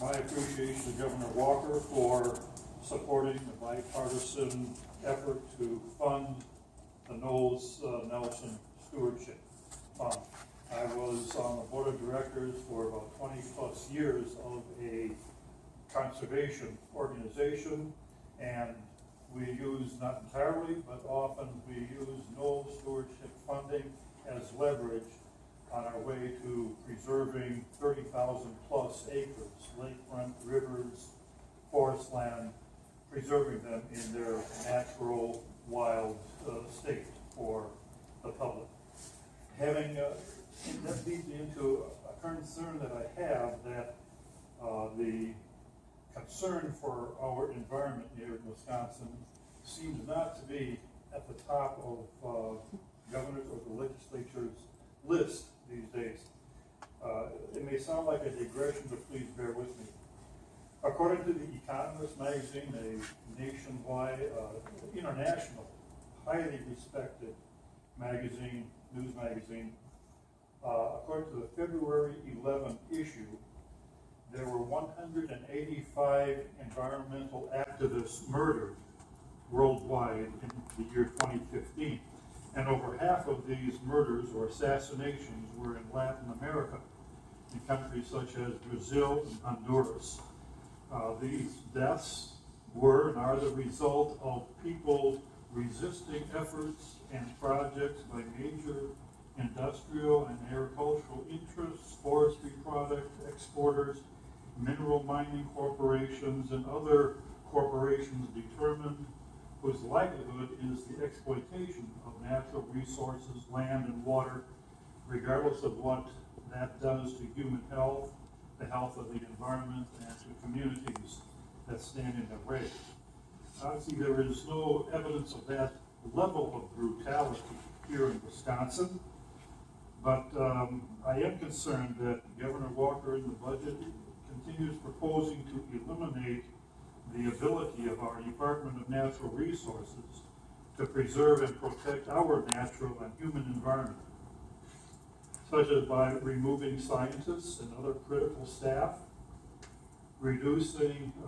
my appreciation to Governor Walker for supporting the bipartisan effort to fund the Knowles Nelson Stewardship Fund. I was on the board of directors for about 20 plus years of a conservation organization, and we use, not entirely, but often we use Knowles Stewardship funding as leverage on our way to preserving 30,000 plus acres, lakefront, rivers, forest land, preserving them in their natural wild state for the public. Having, that leads me into a concern that I have that the concern for our environment here in Wisconsin seems not to be at the top of governors or the legislature's list these days. It may sound like a digression, but please bear with me. According to The Economist magazine, a nationwide, international, highly respected magazine, news magazine, according to the February 11 issue, there were 185 environmental activists murdered worldwide in the year 2015. And over half of these murders or assassinations were in Latin America, in countries such as Brazil and Honduras. These deaths were and are the result of people resisting efforts and projects by major industrial and agricultural interests, forestry product exporters, mineral mining corporations, and other corporations determined whose livelihood is the exploitation of natural resources, land and water, regardless of what that does to human health, the health of the environment, and to communities that stand in their way. Obviously, there is no evidence of that level of brutality here in Wisconsin, but I am concerned that Governor Walker in the budget continues proposing to eliminate the ability of our Department of Natural Resources to preserve and protect our natural and human environment, such as by removing scientists and other critical staff,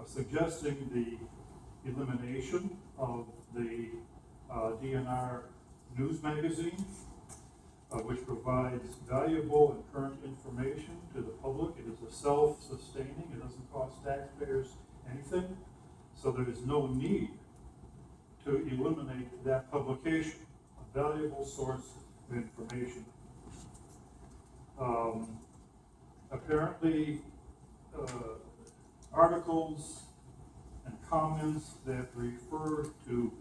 suggesting the elimination of the DNR news magazine, which provides valuable and current information to the public. It is a self-sustaining, it doesn't cost taxpayers anything, so there is no need to eliminate that publication, a valuable source of information. Apparently, articles and comments that refer to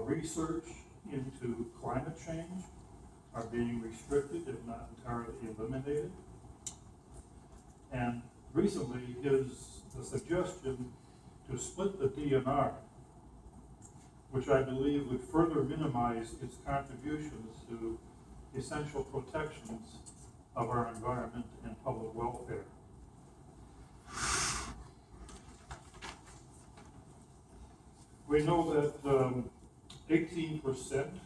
research into climate change are being restricted, if not entirely eliminated. And recently, the suggestion to split the DNR, which I believe would further minimize its contributions to essential protections of our environment and public welfare. We know that 18%,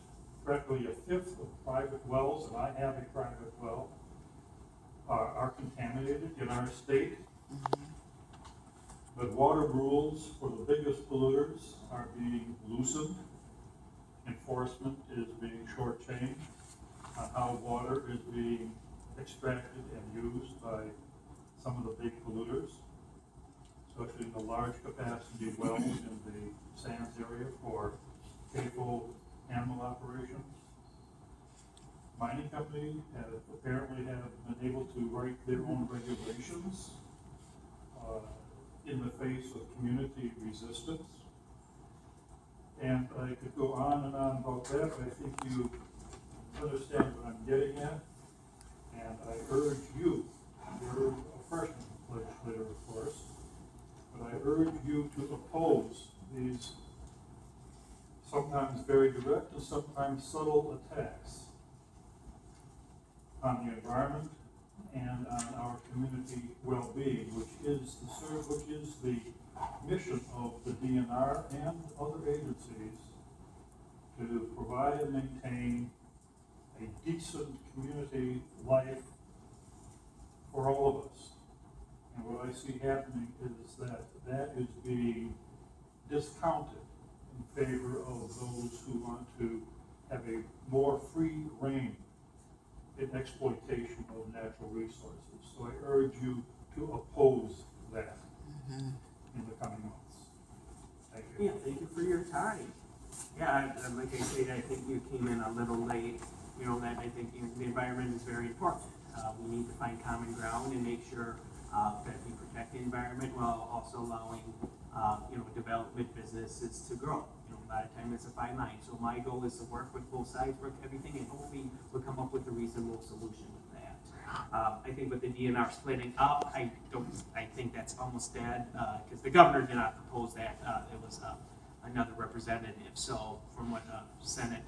practically a fifth of private wells, and I have a private well, are contaminated in our state. But water rules for the biggest polluters are being loosened. Enforcement is being shortchanged on how water is being extracted and used by some of the big polluters, especially in the large capacity wells in the sands area for capable animal operations. Mining companies apparently have been able to write their own regulations in the face of community resistance. And I could go on and on about that, but I think you understand what I'm getting at. And I urge you, you're a freshman legislator, of course, but I urge you to oppose these sometimes very direct and sometimes subtle attacks on the environment and on our community well-being, which is the mission of the DNR and other agencies to provide and maintain a decent community life for all of us. And what I see happening is that that is being discounted in favor of those who want to have a more free reign in exploitation of natural resources. So I urge you to oppose that in the coming months. Thank you. Yeah, thank you for your time. Yeah, like I said, I think you came in a little late. You know, that I think the environment is very important. We need to find common ground and make sure that we protect the environment while also allowing, development businesses to grow. You know, a lot of time it's a fine line. So my goal is to work with both sides, work everything, and hopefully we'll come up with a reasonable solution with that. I think with the DNR splitting up, I think that's almost dead, because the governor did not propose that. It was another representative. So from what Senate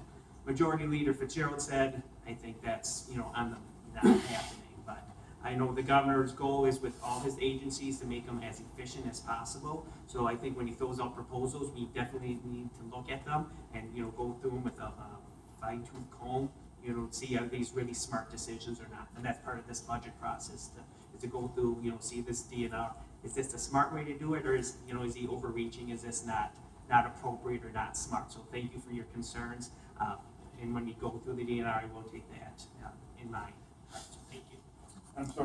Majority Leader Fitzgerald said, I think that's, on the not happening. But I know the governor's goal is with all his agencies to make them as efficient as possible. So I think when he throws out proposals, we definitely need to look at them and, go through them with a fine-tooth comb, see are these really smart decisions or not. And that's part of this budget process, to go through, see this DNR. Is this the smart way to do it, or is he overreaching? Is this not appropriate or not smart? So thank you for your concerns. And when we go through the DNR, I will take that in mind. So thank you. I'm sorry.